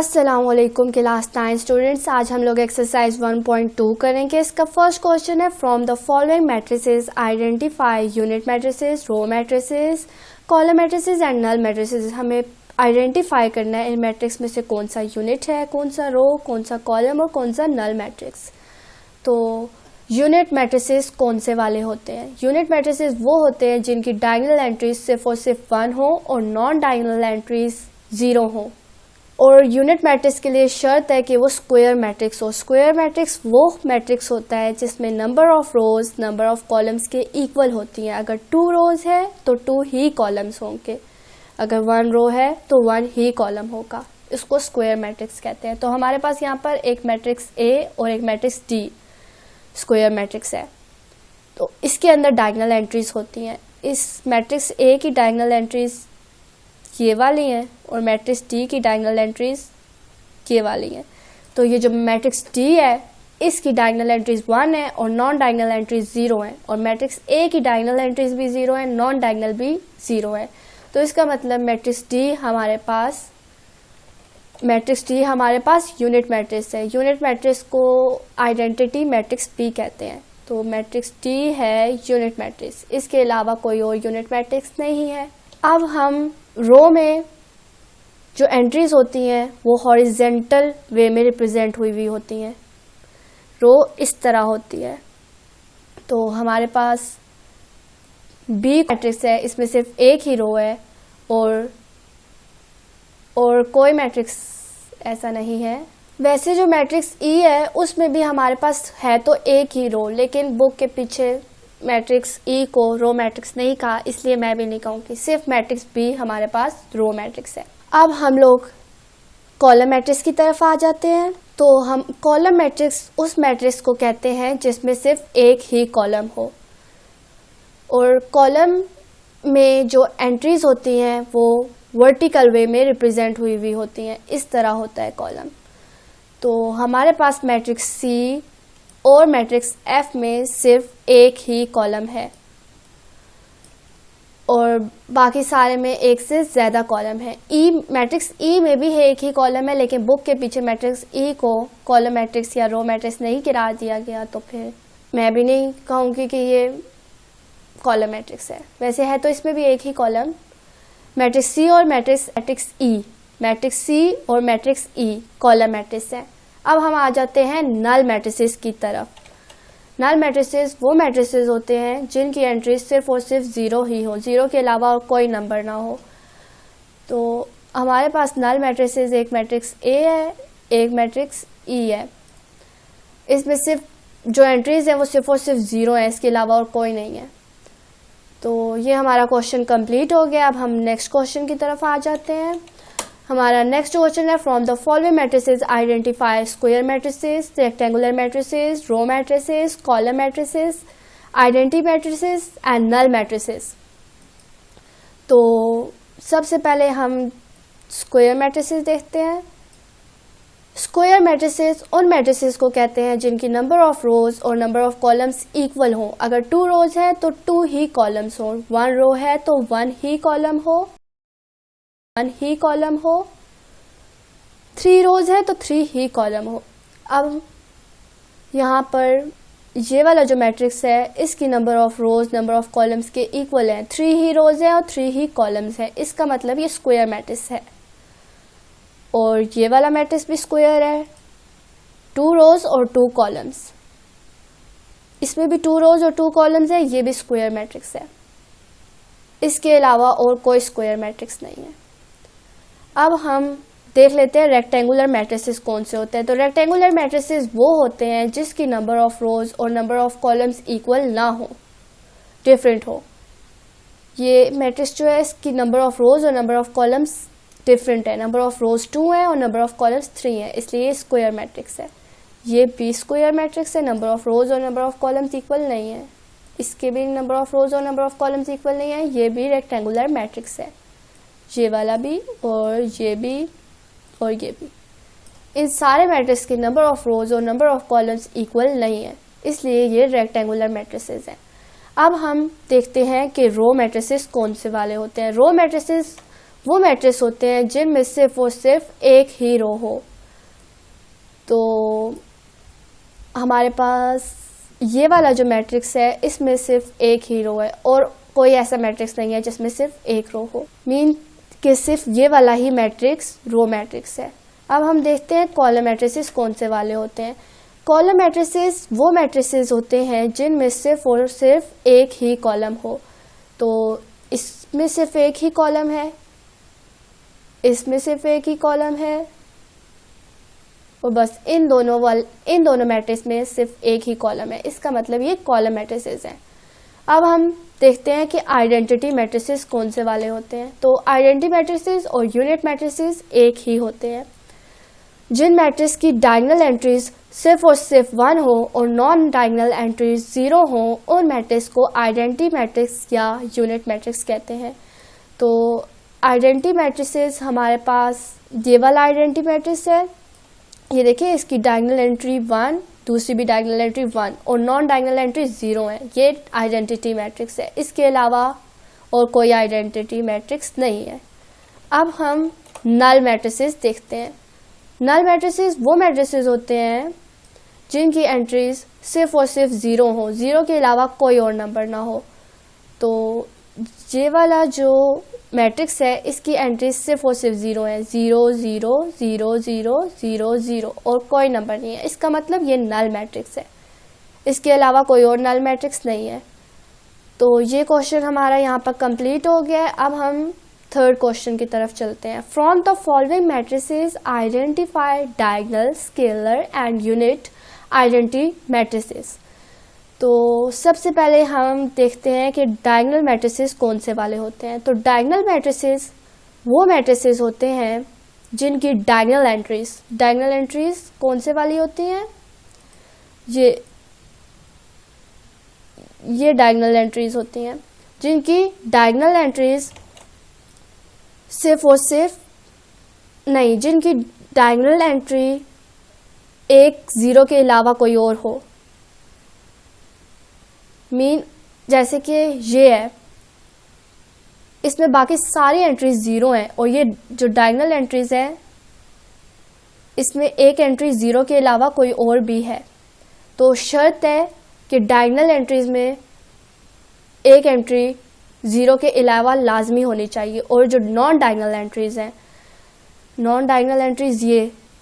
अस्सलामुअलैकुम class 9 students, आज हम लोग एक्सरसाइज 1.2 करेंगे। इसका फर्स्ट क्वेश्चन है from the following matrices identify unit matrices, row matrices, column matrices and null matrices. हमें आइडेंटिफाई करना है इन मैट्रिक्स में से कौन सा यूनिट है, कौन सा रो, कौन सा कॉलम और कौन सा नल मैट्रिक्स। तो यूनिट मैट्रिसेस कौन से वाले होते हैं? यूनिट मैट्रिसेस वो होते हैं जिनकी डायगोनल एंट्रीज सिर्फ और सिर्फ 1 हो और नॉन डायगोनल एंट्रीज 0 हो। और यूनिट मैट्रिक्स के लिए शर्त है कि वो स्क्वायर मैट्रिक्स हो। स्क्वायर मैट्रिक्स वो मैट्रिक्स होता है जिसमें number of rose number of columns के इक्वल होती हैं। अगर 2 रोज है तो 2 ही कॉलम्स होंगे, अगर 1 रो है तो 1 ही कॉलम होगा। इसको स्क्वायर मैट्रिक्स कहते हैं। तो हमारे पास यहाँ पर एक मैट्रिक्स ए और एक मैट्रिक्स डी स्क्वायर मैट्रिक्स है। तो इसके अंदर डायगोनल एंट्रीज होती हैं। इस मैट्रिक्स ए की डायगोनल एंट्रीज ये वाली हैं और मैट्रिक्स डी की डायगोनल एंट्रीज ये वाली हैं। तो ये जो मैट्रिक्स डी है इसकी डायगोनल एंट्रीज 1 है और नॉन डायगोनल एंट्रीज 0 है, और मैट्रिक्स ए की डायगोनल एंट्रीज भी 0 है, नॉन डायगोनल भी 0 है। तो इसका मतलब मैट्रिक्स डी हमारे पास यूनिट मैट्रिक्स है। यूनिट मैट्रिक्स को आइडेंटिटी मैट्रिक्स भी कहते हैं। तो मैट्रिक्स डी है यूनिट मैट्रिक्स, इसके अलावा कोई और यूनिट मैट्रिक्स नहीं है। अब हम रो में जो एंट्रीज होती हैं वो हॉरिजेंटल वे में रिप्रेजेंट हुई हुई होती हैं। रो इस तरह होती है। तो हमारे पास बी मैट्रिक्स है, इसमें सिर्फ एक ही रो है और कोई मैट्रिक्स ऐसा नहीं है। वैसे जो मैट्रिक्स ई है उसमें भी हमारे पास है तो एक ही रो, लेकिन बुक के पीछे मैट्रिक्स ई को रो मैट्रिक्स नहीं कहा, इसलिए मैं भी नहीं कहूँगी। सिर्फ मैट्रिक्स बी हमारे पास रो मैट्रिक्स है। अब हम लोग कॉलम मैट्रिक्स की तरफ आ जाते हैं। तो हम कॉलम मैट्रिक्स उस मैट्रिक्स को कहते हैं जिसमें सिर्फ एक ही कॉलम हो, और कॉलम में जो एंट्रीज होती हैं वो वर्टिकल वे में रिप्रेजेंट हुई हुई होती हैं। इस तरह होता है कॉलम। तो हमारे पास मैट्रिक्स सी और मैट्रिक्स एफ में सिर्फ एक ही कॉलम है और बाकी सारे में एक से ज़्यादा कॉलम है। मैट्रिक्स ई में भी है एक ही कॉलम है, लेकिन बुक के पीछे मैट्रिक्स ई को कॉलम मैट्रिक्स या रो मैट्रिक्स नहीं करार दिया गया, तो फिर मैं भी नहीं कहूँगी कि ये कॉलम मैट्रिक्स है। वैसे है तो इसमें भी एक ही कॉलम। मैट्रिक्स सी और मैट्रिक्स ई, मैट्रिक्स सी और मैट्रिक्स ई कॉलम मैट्रिक्स है। अब हम आ जाते हैं नल मैट्रिसेस की तरफ। नल मैट्रिसेस वो मैट्रिसेस होते हैं जिनकी एंट्री सिर्फ और सिर्फ 0 ही हो, 0 के अलावा और कोई नंबर ना हो। तो हमारे पास नल मैट्रिसेस एक मैट्रिक्स ए है, एक मैट्रिक्स ई है। इसमें सिर्फ जो एंट्रीज है वो सिर्फ और सिर्फ 0 है, इसके अलावा और कोई नहीं है। तो ये हमारा क्वेश्चन कंप्लीट हो गया। अब हम नेक्स्ट क्वेश्चन की तरफ आ जाते हैं। हमारा नेक्स्ट क्वेश्चन है from the following matrices identify square matrices, rectangular matrices, row matrices, column matrices, identity matrices and null matrices. तो सबसे पहले हम स्क्वायर मैट्रिसेस देखते हैं। स्क्वायर मैट्रिसेस उन मैट्रिसेस को कहते हैं जिनकी नंबर ऑफ रोज और नंबर ऑफ कॉलम्स इक्वल हो। अगर 2 रोज है तो 2 ही कॉलम्स हो, 1 रो है तो 1 ही कॉलम हो, 1 ही कॉलम हो, 3 रोज है तो 3 ही कॉलम हो। अब यहाँ पर ये वाला जो मैट्रिक्स है इसकी number of rose number of columns के इक्वल है। 3 ही रोज है और 3 ही कॉलम्स है, इसका मतलब ये स्क्वायर मैट्रिक्स है। और ये वाला मैट्रिक्स भी स्क्वायर है, 2 रोज और 2 कॉलम्स। इसमें भी 2 रोज और 2 कॉलम्स है, ये भी स्क्वायर मैट्रिक्स है। इसके अलावा और कोई स्क्वायर मैट्रिक्स नहीं है। अब हम देख लेते हैं रेक्टेंगुलर मैट्रिसेस कौन से होते हैं। तो रेक्टेंगुलर मैट्रिसेस वो होते हैं जिसकी नंबर ऑफ रोज और नंबर ऑफ कॉलम्स इक्वल ना हो, डिफरेंट हो। ये मैट्रिक्स जो है इसकी नंबर ऑफ रोज और नंबर ऑफ कॉलम्स डिफरेंट है। नंबर ऑफ रोज 2 है और नंबर ऑफ कॉलम्स 3 है, इसलिए ये स्क्वायर मैट्रिक्स है। ये भी स्क्वायर मैट्रिक्स है, नंबर ऑफ रोज और नंबर ऑफ कॉलम्स इक्वल नहीं है। इसके भी नंबर ऑफ रोज और नंबर ऑफ कॉलम्स इक्वल नहीं है। ये भी रेक्टेंगुलर मैट्रिक्स है, ये वाला भी और ये भी और ये भी। इन सारे मैट्रिक्स के नंबर ऑफ रोज और नंबर ऑफ कॉलम्स इक्वल नहीं है, इसलिए ये रेक्टेंगुलर मैट्रिसेस हैं। अब हम देखते हैं कि रो मैट्रिसेस कौन से वाले होते हैं। रो मैट्रिसेस वो मैट्रिक्स होते हैं जिनमें सिर्फ और सिर्फ एक ही रो हो। तो हमारे पास ये वाला जो मैट्रिक्स है इसमें सिर्फ एक ही रो है और कोई ऐसा मैट्रिक्स नहीं है जिसमें सिर्फ एक रो हो। मीन कि सिर्फ ये वाला ही मैट्रिक्स रो मैट्रिक्स है। अब हम देखते हैं कॉलम मैट्रिसेस कौन से वाले होते हैं। कॉलम मैट्रिसेस वो मैट्रिसेस होते हैं जिनमें सिर्फ और सिर्फ एक ही कॉलम हो। तो इसमें सिर्फ एक ही कॉलम है, इसमें सिर्फ एक ही कॉलम है और बस इन दोनों मैट्रिक्स में सिर्फ एक ही कॉलम है। इसका मतलब ये कॉलम मैट्रिसेस हैं। अब हम देखते हैं कि आइडेंटिटी मैट्रिसेस कौन से वाले होते हैं। तो आइडेंटिटी मैट्रिसेस और यूनिट मैट्रिसेस एक ही होते हैं। जिन मैट्रिक्स की डायगोनल एंट्रीज सिर्फ और सिर्फ 1 हो और नॉन डायगोनल एंट्रीज 0 हो उन मैट्रिक्स को आइडेंटिटी मैट्रिक्स या यूनिट मैट्रिक्स कहते हैं। तो आइडेंटिटी मैट्रिसेस हमारे पास ये वाला आइडेंटिटी मैट्रिक्स है, ये देखिए इसकी डायगोनल एंट्री 1, दूसरी भी डायगोनल एंट्री 1 और नॉन डायगोनल एंट्री 0 है। ये आइडेंटिटी मैट्रिक्स है, इसके अलावा और कोई आइडेंटिटी मैट्रिक्स नहीं है। अब हम नल मैट्रिसेस देखते हैं। नल मैट्रिसेस वो मैट्रिसेस होते हैं जिनकी एंट्रीज सिर्फ और सिर्फ 0 हो, 0 के अलावा कोई और नंबर ना हो। तो ये वाला जो मैट्रिक्स है इसकी एंट्रीज सिर्फ और सिर्फ 0 है, 0 0 0 0 0 0 और कोई नंबर नहीं है। इसका मतलब ये नल मैट्रिक्स है, इसके अलावा कोई और नल मैट्रिक्स नहीं है। तो ये क्वेश्चन हमारा यहाँ पर कंप्लीट हो गया है। अब हम थर्ड क्वेश्चन की तरफ चलते हैं। From the following matrices identify diagonal, scalar and unit identity matrices. तो सबसे पहले हम देखते हैं कि डायगोनल मैट्रिसेस कौन से वाले होते हैं। तो डायगोनल मैट्रिसेस वो मैट्रिसेस होते हैं जिनकी डायगोनल एंट्रीज कौन से वाली होती हैं, ये डायगोनल एंट्रीज होती हैं जिनकी डायगोनल एंट्रीज सिर्फ और सिर्फ नहीं, जिनकी डायगोनल एंट्री एक 0 के अलावा कोई और हो। मीन जैसे कि ये है, इसमें बाकी सारी एंट्रीज 0 हैं और ये जो डायगोनल एंट्रीज है इसमें एक एंट्री 0 के अलावा कोई और भी है। तो शर्त है कि डायगोनल एंट्रीज में एक एंट्री 0 के अलावा लाजमी होनी चाहिए। और जो नॉन डायगोनल एंट्रीज हैं, नॉन डायगोनल एंट्रीज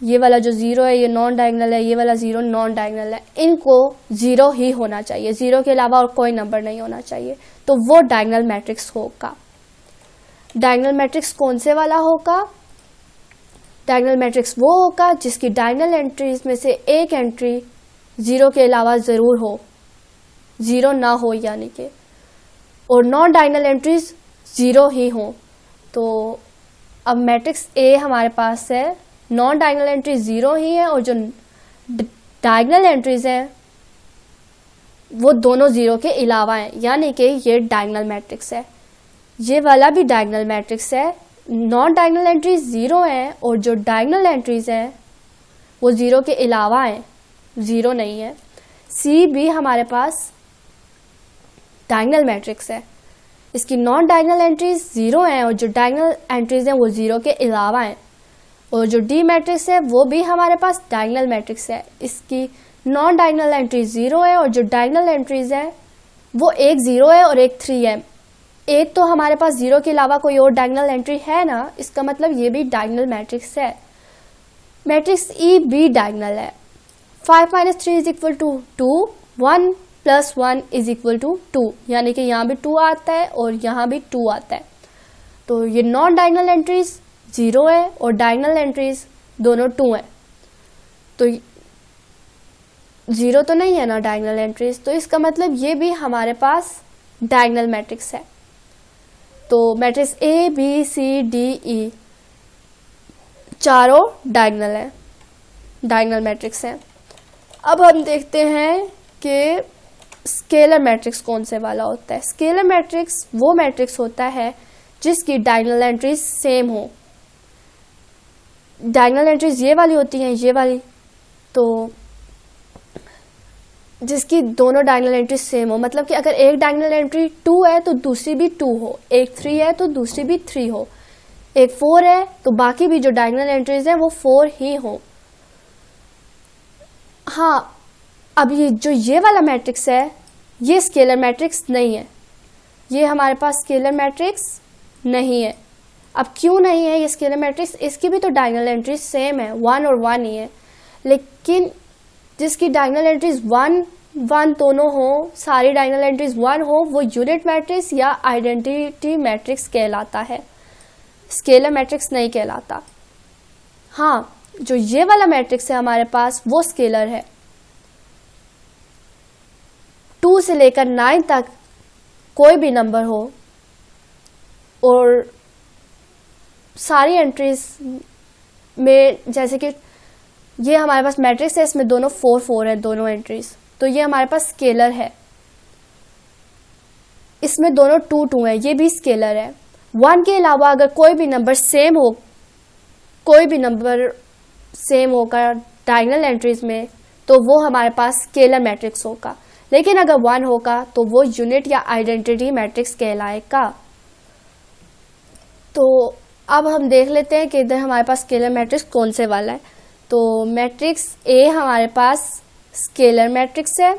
ये वाला जो 0 है ये नॉन डायगोनल है, ये वाला 0 नॉन डायगोनल है, इनको 0 ही होना चाहिए, 0 के अलावा और कोई नंबर नहीं होना चाहिए। तो वो डायगोनल मैट्रिक्स होगा। डायगोनल मैट्रिक्स कौन से वाला होगा? डायगोनल मैट्रिक्स वो होगा जिसकी डायगोनल एंट्रीज में से एक एंट्री 0 के अलावा जरूर हो, 0 ना हो यानी कि, और नॉन डायगोनल एंट्रीज 0 ही हो। तो अब मैट्रिक्स ए हमारे पास है, नॉन डायगोनल एंट्री 0 ही है और जो डायगोनल एंट्रीज हैं वो दोनों 0 के अलावा हैं, यानी कि ये डायगोनल मैट्रिक्स है। ये वाला भी डायगोनल मैट्रिक्स है, नॉन डायगोनल एंट्रीज 0 हैं और जो डायगोनल एंट्रीज हैं वो 0 के अलावा हैं, 0 नहीं है। सी भी हमारे पास डायगोनल मैट्रिक्स है, इसकी नॉन डायगोनल एंट्रीज 0 हैं और जो डायगोनल एंट्रीज हैं वो 0 के अलावा हैं। और जो डी मैट्रिक्स है वो भी हमारे पास डायगोनल मैट्रिक्स है, इसकी नॉन डायगोनल एंट्री 0 है और जो डायगोनल एंट्रीज है वो एक 0 है और एक 3 है। एक तो हमारे पास 0 के अलावा कोई और डायगोनल एंट्री है ना, इसका मतलब ये भी डायगोनल मैट्रिक्स है। मैट्रिक्स ई भी डायगोनल है। 5 - 3 = 2, 1 + 1 = 2, यानी कि यहाँ भी 2 आता है और यहाँ भी 2 आता है। तो ये नॉन डायगोनल एंट्रीज 0 है और डायगोनल एंट्रीज दोनों 2 है। तो 0 तो नहीं है ना डायगोनल एंट्रीज, तो इसका मतलब ये भी हमारे पास डायगोनल मैट्रिक्स है। तो matrix A B C D E चारों डायगोनल है, डायगोनल मैट्रिक्स हैं। अब हम देखते हैं कि स्केलर मैट्रिक्स कौन से वाला होता है। स्केलर मैट्रिक्स वो मैट्रिक्स होता है जिसकी डायगोनल एंट्रीज सेम हो। डायगोनल एंट्रीज ये वाली होती हैं, ये वाली, तो जिसकी दोनों डायगोनल एंट्रीज सेम हो, मतलब कि अगर एक डायगोनल एंट्री 2 है तो दूसरी भी 2 हो, एक 3 है तो दूसरी भी 3 हो। एक 4 है तो बाकी भी जो डायगोनल एंट्रीज हैं वो 4 ही हों। हाँ, अब ये वाला मैट्रिक्स है ये स्केलर मैट्रिक्स नहीं है, ये हमारे पास स्केलर मैट्रिक्स नहीं है। अब क्यों नहीं है ये स्केलर मैट्रिक्स? इसकी भी तो डायगोनल एंट्रीज सेम है, 1 और 1 ही है, लेकिन जिसकी डायगोनल एंट्रीज 1 1 दोनों हो, सारी डायगोनल एंट्रीज 1 हो, वो यूनिट मैट्रिक्स या आइडेंटिटी मैट्रिक्स कहलाता है, स्केलर मैट्रिक्स नहीं कहलाता। हाँ, जो ये वाला मैट्रिक्स है हमारे पास वो स्केलर है। 2 से लेकर 9 तक कोई भी नंबर हो और सारी एंट्रीज में, जैसे कि ये हमारे पास मैट्रिक्स है, इसमें दोनों 4 4 है दोनों एंट्रीज, तो ये हमारे पास स्केलर है। इसमें दोनों 2 2 है, ये भी स्केलर है। 1 के अलावा अगर कोई भी नंबर सेम होगा डायगोनल एंट्रीज में, तो वो हमारे पास स्केलर मैट्रिक्स होगा, लेकिन अगर 1 होगा तो वो यूनिट या आइडेंटिटी मैट्रिक्स कहलाएगा। तो अब हम देख लेते हैं कि इधर हमारे पास स्केलर मैट्रिक्स कौन से वाला है। तो मैट्रिक्स ए हमारे पास स्केलर मैट्रिक्स है।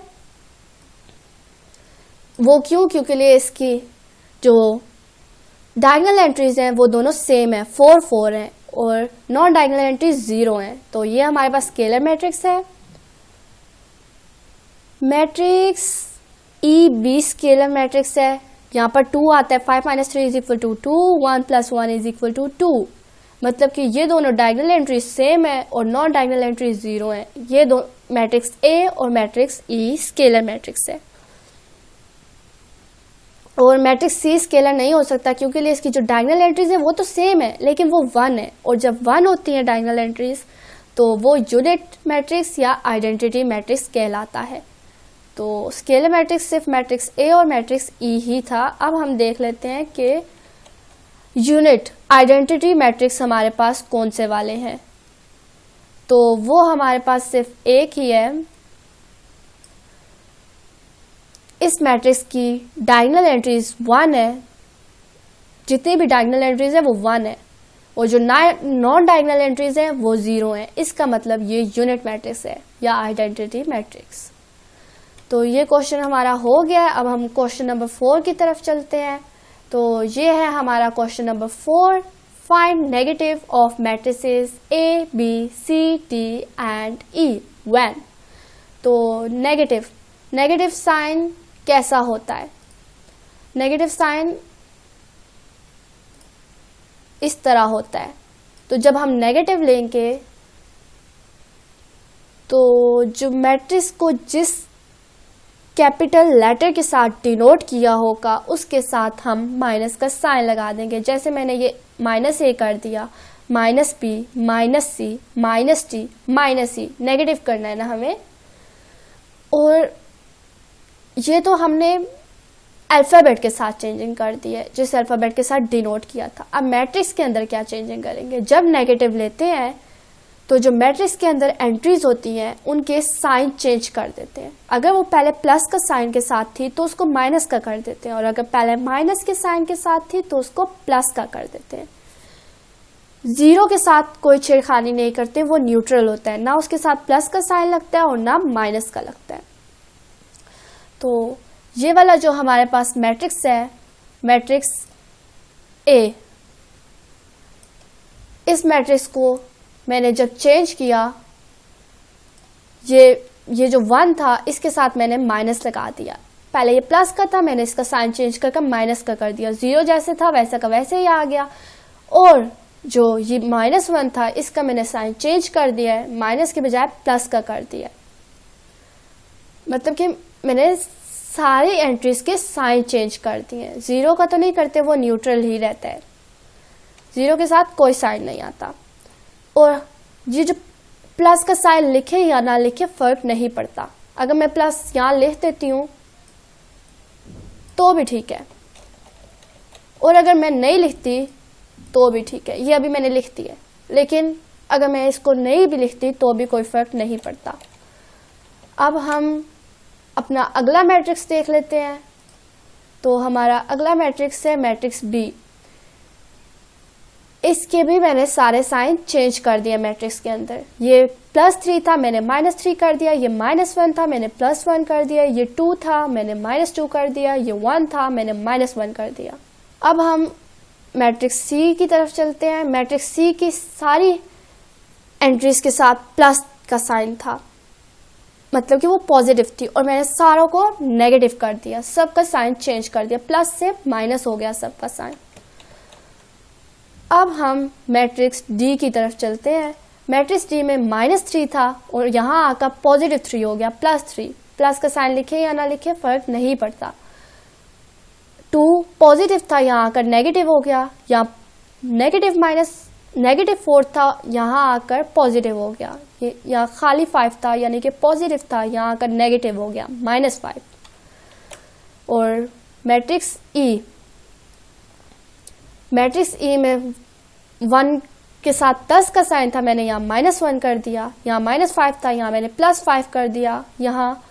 वो क्यों? क्योंकि लिए इसकी जो डायगोनल एंट्रीज हैं वो दोनों सेम है, 4 4 हैं, और नॉन डायगोनल एंट्रीज 0 हैं, तो ये हमारे पास स्केलर मैट्रिक्स है। Matrix E B scalar matrix है। यहाँ पर 2 आता है, 5 - 3 = 2, 1 + 1 = 2, मतलब कि ये दोनों डायगोनल एंट्रीज सेम है और नॉन डायगोनल एंट्रीज 0 है। ये दो मैट्रिक्स ए और मैट्रिक्स ई स्केलर मैट्रिक्स है। और मैट्रिक्स सी स्केलर नहीं हो सकता क्योंकि इसकी जो डायगोनल एंट्रीज है वो तो सेम है, लेकिन वो 1 है, और जब 1 होती है डायगोनल एंट्रीज तो वो यूनिट मैट्रिक्स या आइडेंटिटी मैट्रिक्स कहलाता है। तो स्केलर मैट्रिक्स सिर्फ मैट्रिक्स ए और मैट्रिक्स ई ही था। अब हम देख लेते हैं कि यूनिट आइडेंटिटी मैट्रिक्स हमारे पास कौन से वाले हैं। तो वो हमारे पास सिर्फ एक ही है। इस मैट्रिक्स की डायगोनल एंट्रीज 1 है, जितनी भी डायगोनल एंट्रीज है वो 1 है, और जो नॉन डायगोनल एंट्रीज है वो 0 है। इसका मतलब ये यूनिट मैट्रिक्स है या आइडेंटिटी मैट्रिक्स। तो ये क्वेश्चन हमारा हो गया है। अब हम क्वेश्चन नंबर 4 की तरफ चलते हैं। तो ये है हमारा question number 4, find negative of matrices A B C D and E when. तो नेगेटिव साइन कैसा होता है? नेगेटिव साइन इस तरह होता है। तो जब हम नेगेटिव लेंगे तो जो मैट्रिक्स को जिस कैपिटल लेटर के साथ डिनोट किया होगा उसके साथ हम माइनस का साइन लगा देंगे। जैसे मैंने ये -a कर दिया, -b, -c, -d, -e, negative करना है ना हमें। और ये तो हमने अल्फ़ाबेट के साथ चेंजिंग कर दी है, जिस अल्फ़ाबेट के साथ डिनोट किया था। अब मैट्रिक्स के अंदर क्या चेंजिंग करेंगे? जब नेगेटिव लेते हैं तो जो मैट्रिक्स के अंदर एंट्रीज होती हैं उनके साइन चेंज कर देते हैं। अगर वो पहले प्लस का साइन के साथ थी तो उसको माइनस का कर देते हैं, और अगर पहले माइनस के साइन के साथ थी तो उसको प्लस का कर देते हैं। 0 के साथ कोई छेड़खानी नहीं करते, वो न्यूट्रल होता है, ना उसके साथ प्लस का साइन लगता है और ना माइनस का लगता है। तो ये वाला जो हमारे पास मैट्रिक्स है, मैट्रिक्स ए, इस मैट्रिक्स को मैंने जब चेंज किया, ये जो 1 था इसके साथ मैंने माइनस लगा दिया। पहले ये प्लस का था, मैंने इसका साइन चेंज करके माइनस का कर दिया। 0 जैसे था वैसा का वैसे ही आ गया। और जो ये -1 था इसका मैंने साइन चेंज कर दिया है, माइनस के बजाय प्लस का कर दिया। मतलब कि मैंने सारी एंट्रीज के साइन चेंज कर दिए। 0 का तो नहीं करते, वो न्यूट्रल ही रहता है, 0 के साथ कोई साइन नहीं आता। और ये जो प्लस का साइन लिखे या ना लिखे फर्क नहीं पड़ता। अगर मैं प्लस यहाँ लिख देती हूँ तो भी ठीक है, और अगर मैं नहीं लिखती तो भी ठीक है। ये अभी मैंने लिख दी है, लेकिन अगर मैं इसको नहीं भी लिखती तो भी कोई फर्क नहीं पड़ता। अब हम अपना अगला मैट्रिक्स देख लेते हैं। तो हमारा अगला मैट्रिक्स है मैट्रिक्स बी। इसके भी मैंने सारे साइन चेंज कर दिए मैट्रिक्स के अंदर। ये +3 था, मैंने -3 कर दिया। ये -1 था, मैंने +1 कर दिया। ये 2 था, मैंने -2 कर दिया। ये 1 था, मैंने -1 कर दिया। अब हम मैट्रिक्स सी की तरफ चलते हैं। मैट्रिक्स सी की सारी एंट्रीज के साथ प्लस का साइन था, मतलब कि वो पॉजिटिव थी, और मैंने सारों को नेगेटिव कर दिया, सबका साइन चेंज कर दिया, प्लस से माइनस हो गया सबका साइन। अब हम मैट्रिक्स डी की तरफ चलते हैं। मैट्रिक्स डी में -3 था और यहाँ आकर +3 हो गया, +3। प्लस का साइन लिखे या ना लिखे फर्क नहीं पड़ता। 2 पॉजिटिव था, यहाँ आकर नेगेटिव हो गया, या -4 था, यहाँ आकर पॉजिटिव हो गया। ये यहाँ खाली 5 था, यानी कि पॉजिटिव था, यहाँ आकर नेगेटिव हो गया, -5। और मैट्रिक्स ई में 1 के साथ 10 का साइन था, मैंने यहाँ -1 कर दिया। यहाँ -5 था, यहाँ मैंने +5 कर दिया। यहाँ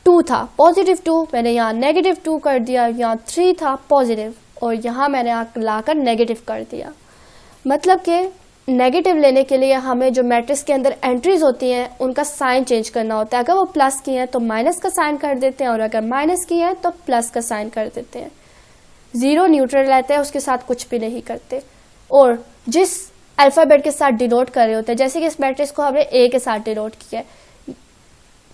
2 था, +2, मैंने यहाँ -2 कर दिया। यहाँ 3 था पॉजिटिव, और यहाँ मैंने लाकर नेगेटिव कर दिया। मतलब कि नेगेटिव लेने के लिए हमें जो मैट्रिक्स के अंदर एंट्रीज होती हैं उनका साइन चेंज करना होता है। अगर वो प्लस की हैं तो माइनस का साइन कर देते हैं, और अगर माइनस की हैं तो प्लस का साइन कर देते हैं। 0 न्यूट्रल रहता है, उसके साथ कुछ भी नहीं करते। और जिस अल्फ़ाबेट के साथ डिनोट कर रहे होते हैं, जैसे कि इस मैट्रिक्स को हमने ए के साथ डिनोट किया है,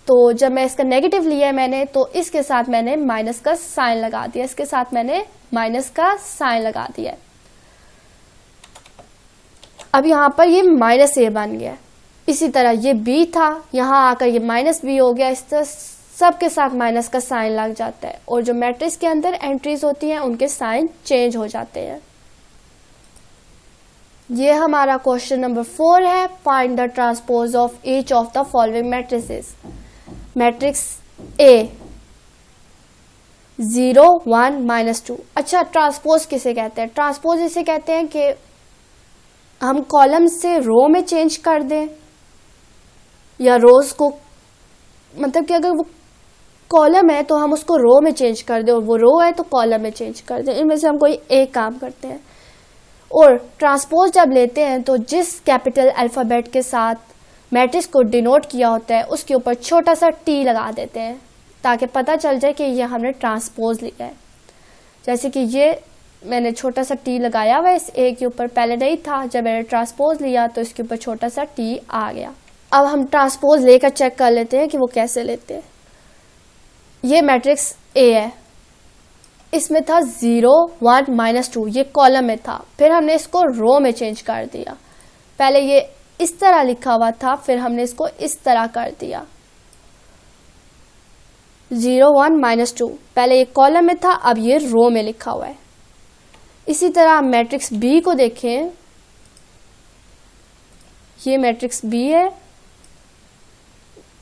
तो जब मैं इसका नेगेटिव लिया है मैंने, तो इसके साथ मैंने माइनस का साइन लगा दिया, इसके साथ मैंने माइनस का साइन लगा दिया। अब यहाँ पर ये -a बन गया। इसी तरह ये b था, यहाँ आकर ये -b हो गया। इस तरह सबके साथ माइनस का साइन लग जाता है, और जो मैट्रिक्स के अंदर एंट्रीज होती हैं उनके साइन चेंज हो जाते हैं। ये हमारा क्वेश्चन नंबर 4 है। Find the transpose of each of the following matrices. Matrix A 0 1 -2। अच्छा, ट्रांसपोज किसे कहते हैं? ट्रांसपोज इसे कहते हैं कि हम कॉलम से रो में चेंज कर दें, या रोज को, मतलब कि अगर वो कॉलम है तो हम उसको रो में चेंज कर दें, और वो रो है तो कॉलम में चेंज कर दें। इनमें से हम कोई एक काम करते हैं। और ट्रांसपोज जब लेते हैं तो जिस कैपिटल अल्फ़ाबेट के साथ मैट्रिक्स को डिनोट किया होता है उसके ऊपर छोटा सा टी लगा देते हैं, ताकि पता चल जाए कि ये हमने ट्रांसपोज लिया है। जैसे कि ये मैंने छोटा सा टी लगाया हुआ है, इस ए के ऊपर पहले नहीं था, जब मैंने ट्रांसपोज लिया तो इसके ऊपर छोटा सा टी आ गया। अब हम ट्रांसपोज लेकर चेक कर लेते हैं कि वो कैसे लेते हैं। ये मैट्रिक्स ए है, इसमें था 0 1 -2, ये कॉलम में था। फिर हमने इसको रो में चेंज कर दिया। पहले ये इस तरह लिखा हुआ था, फिर हमने इसको इस तरह कर दिया। 0 1 -2 पहले ये कॉलम में था, अब ये रो में लिखा हुआ है। इसी तरह मैट्रिक्स बी को देखें। ये मैट्रिक्स बी है,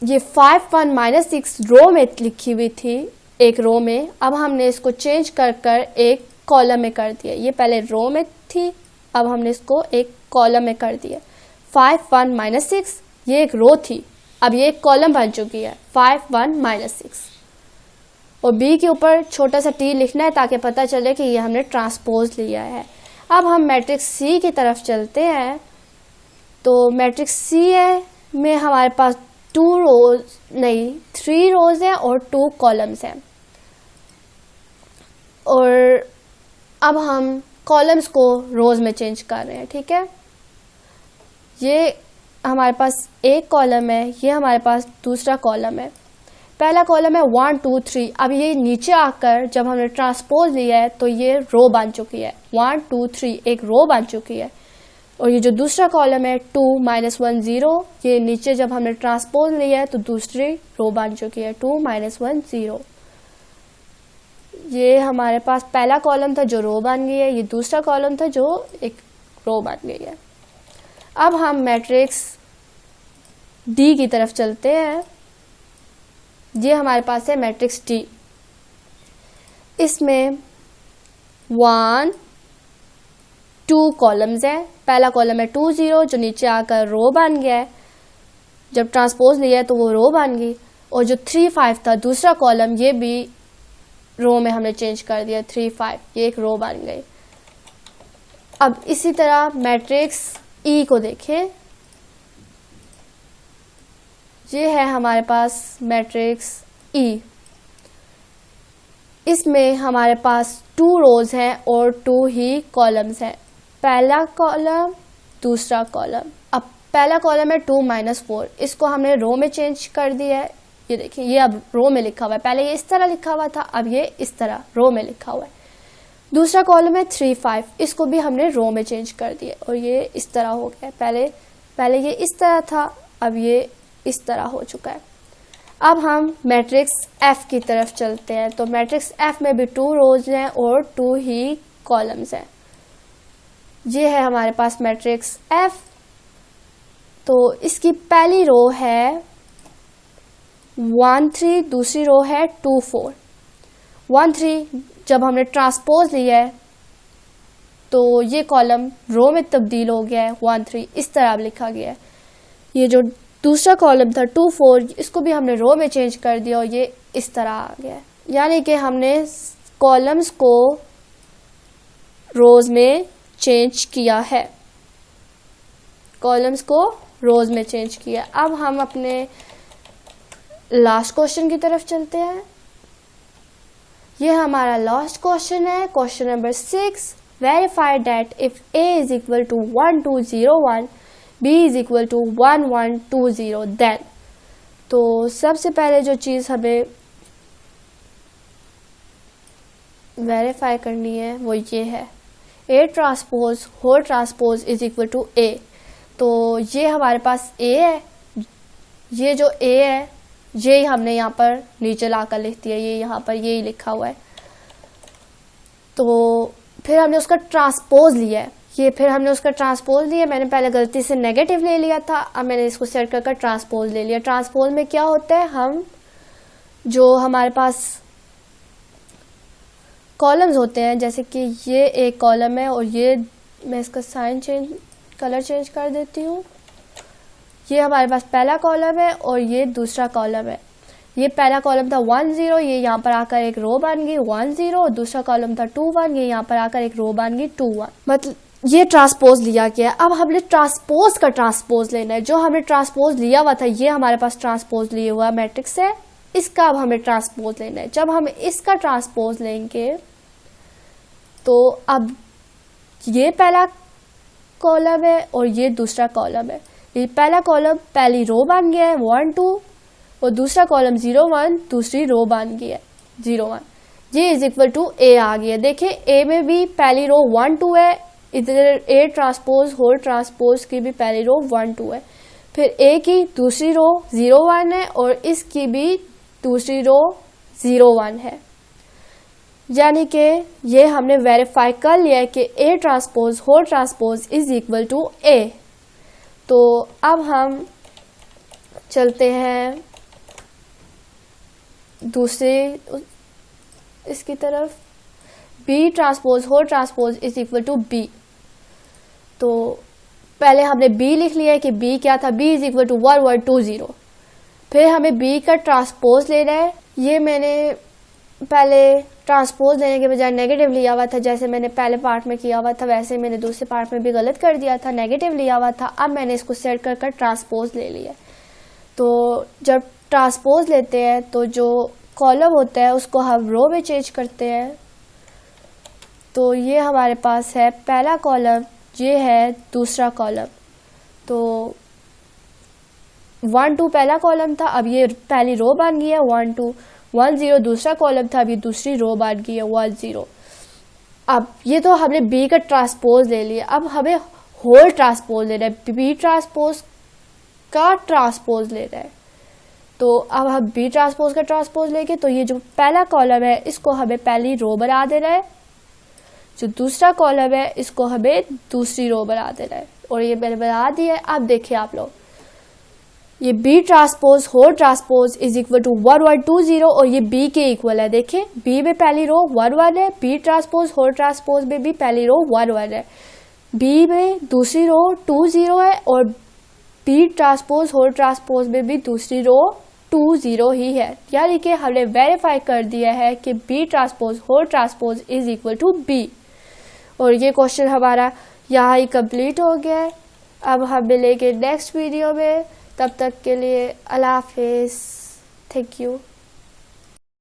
ये 5 1 -6 रो में लिखी हुई थी, एक रो में। अब हमने इसको चेंज कर कर एक कॉलम में कर दिया। ये पहले रो में थी, अब हमने इसको एक कॉलम में कर दिया। 5 1 -6 ये एक रो थी, अब ये एक कॉलम बन चुकी है, 5 1 -6। और बी के ऊपर छोटा सा टी लिखना है ताकि पता चले कि ये हमने ट्रांसपोज लिया है। अब हम मैट्रिक्स सी की तरफ चलते हैं। तो मैट्रिक्स सी है में हमारे पास 3 रोज हैं और 2 कॉलम्स हैं। और अब हम कॉलम्स को रोज में चेंज कर रहे हैं, ठीक है। ये हमारे पास एक कॉलम है, ये हमारे पास दूसरा कॉलम है। पहला कॉलम है 1 2 3। अब ये नीचे आकर जब हमने ट्रांसपोज लिया है तो ये रो बन चुकी है, 1 2 3 एक रो बन चुकी है। और ये जो दूसरा कॉलम है 2 -1 0, ये नीचे जब हमने ट्रांसपोज लिया है तो दूसरी रो बन चुकी है, 2 -1 0। ये हमारे पास पहला कॉलम था जो रो बन गई है, ये दूसरा कॉलम था जो एक रो बन गई है। अब हम मैट्रिक्स डी की तरफ चलते हैं। ये हमारे पास है मैट्रिक्स डी। इसमें 1 2 कॉलम्स हैं। पहला कॉलम है 2 0 जो नीचे आकर रो बन गया है, जब ट्रांसपोज लिया है तो वो रो बन गई। और जो 3 5 था दूसरा कॉलम, ये भी रो में हमने चेंज कर दिया, 3 5 ये एक रो बन गई। अब इसी तरह मैट्रिक्स ई को देखें, ये है हमारे पास मैट्रिक्स ई। इसमें हमारे पास 2 रोज हैं और 2 ही कॉलम्स हैं, पहला कॉलम दूसरा कॉलम। अब पहला कॉलम है 2 - 4, इसको हमने रो में चेंज कर दिया है। ये देखिए ये अब रो में लिखा हुआ है, पहले ये इस तरह लिखा हुआ था, अब ये इस तरह रो में लिखा हुआ है। दूसरा कॉलम है 3 5, इसको भी हमने रो में चेंज कर दिया और ये इस तरह हो गया। पहले ये इस तरह था, अब ये इस तरह हो चुका है। अब हम मैट्रिक्स एफ की तरफ चलते हैं। तो मैट्रिक्स एफ में भी 2 रोज हैं और 2 ही कॉलम्स हैं। ये है हमारे पास मैट्रिक्स एफ। तो इसकी पहली रो है 1 3, दूसरी रो है 2 4। 1 3 जब हमने ट्रांसपोज लिया है तो ये कॉलम रो में तब्दील हो गया है, 1 3 इस तरह अब लिखा गया है। ये जो दूसरा कॉलम था 2 4, इसको भी हमने रो में चेंज कर दिया और ये इस तरह आ गया है। यानी कि हमने कॉलम्स को रोज में चेंज किया है, कॉलम्स को रोज में चेंज किया। अब हम अपने लास्ट क्वेश्चन की तरफ चलते हैं। ये हमारा लास्ट क्वेश्चन है, question number 6। Verify that if a is equal to 1 2 0 1, b is equal to 1 1 2 0, then. तो सबसे पहले जो चीज हमें वेरीफाई करनी है वो ये है, A transpose whole transpose is equal to A। तो ये हमारे पास A है, ये जो A है ये हमने यहाँ पर नीचे लाकर लिख दिया, ये यहाँ पर यही लिखा हुआ है। तो फिर हमने उसका ट्रांसपोज लिया है, ये फिर हमने उसका ट्रांसपोज लिया। मैंने पहले गलती से नेगेटिव ले लिया था, अब मैंने इसको सेट कर ट्रांसपोज ले लिया। ट्रांसपोज में क्या होता है, हम जो हमारे पास कॉलम्स होते हैं, जैसे कि ये एक कॉलम है और ये, मैं इसका साइन कलर चेंज कर देती हूँ। ये हमारे पास पहला कॉलम है और ये दूसरा कॉलम है। ये पहला कॉलम था 1 0, ये यहाँ पर आकर एक रो बन गई 1 0, और दूसरा कॉलम था 2 1, ये यहाँ पर आकर एक रो बन गई 2 1। मतलब ये ट्रांसपोज लिया गया। अब हमने ट्रांसपोज का ट्रांसपोज लेना है। जो हमने ट्रांसपोज लिया हुआ था, ये हमारे पास ट्रांसपोज लिया हुआ मैट्रिक्स है, इसका अब हमें ट्रांसपोज लेना है। जब हम इसका ट्रांसपोज लेंगे तो अब ये पहला कॉलम है और ये दूसरा कॉलम है। ये पहला कॉलम पहली रो बन गया है 1 2, और दूसरा कॉलम 0 1 दूसरी रो बन गई है 0 1। ये इज इक्वल टू A आ गया। देखिए A में भी पहली रो 1 2 है, इधर A ट्रांसपोज होल ट्रांसपोज की भी पहली रो 1 2 है, फिर A की दूसरी रो 0 1 है और इसकी भी दूसरी रो 0 1 है। यानी कि ये हमने वेरीफाई कर लिया है कि A transpose whole transpose is equal to A। तो अब हम चलते हैं दूसरे इसकी तरफ, B transpose whole transpose is equal to B। तो पहले हमने B लिख लिया है कि B क्या था, B इज इक्वल टू 1 1 2 0। फिर हमें B का ट्रांसपोज लेना है। ये मैंने पहले ट्रांसपोज लेने के बजाय नेगेटिव लिया हुआ था, जैसे मैंने पहले पार्ट में किया हुआ था वैसे मैंने दूसरे पार्ट में भी गलत कर दिया था, नेगेटिव लिया हुआ था। अब मैंने इसको सेट कर ट्रांसपोज ले लिया। तो जब ट्रांसपोज लेते हैं तो जो कॉलम होता है उसको हम रो में चेंज करते हैं। तो ये हमारे पास है पहला कॉलम, ये है दूसरा कॉलम। तो 1 2 पहला कॉलम था, अब ये पहली रो बन गई है 1 2 1 0, दूसरा कॉलम था, अब ये दूसरी रो बन गई है 1 0। अब ये तो हमने B का ट्रांसपोज ले लिया, अब हमें होल ट्रांसपोज लेना है, B ट्रांसपोज का ट्रांसपोज लेना है। तो अब हम B ट्रांसपोज का ट्रांसपोज लेंगे तो ये जो पहला कॉलम है इसको हमें पहली रो बना देना है, जो दूसरा कॉलम है इसको हमें दूसरी रो बना देना है, और ये मैंने बना दिया है। अब देखिए आप लोग, ये B transpose whole transpose is equal to 1 1 2 0, और ये B के इक्वल है। देखिए B में पहली रो 1 1 है, B ट्रांसपोज होल ट्रांसपोज में भी पहली रो 1 1 है, B में दूसरी रो 2 0 है, और B ट्रांसपोज होल ट्रांसपोज में भी दूसरी रो 2 0 ही है। यानी कि हमने वेरीफाई कर दिया है कि B transpose whole transpose is equal to B। और ये क्वेश्चन हमारा यहाँ ही कंप्लीट हो गया है। अब हम मिलेंगे नेक्स्ट वीडियो में, तब तक के लिए अल्लाह हाफिज़। Thank you.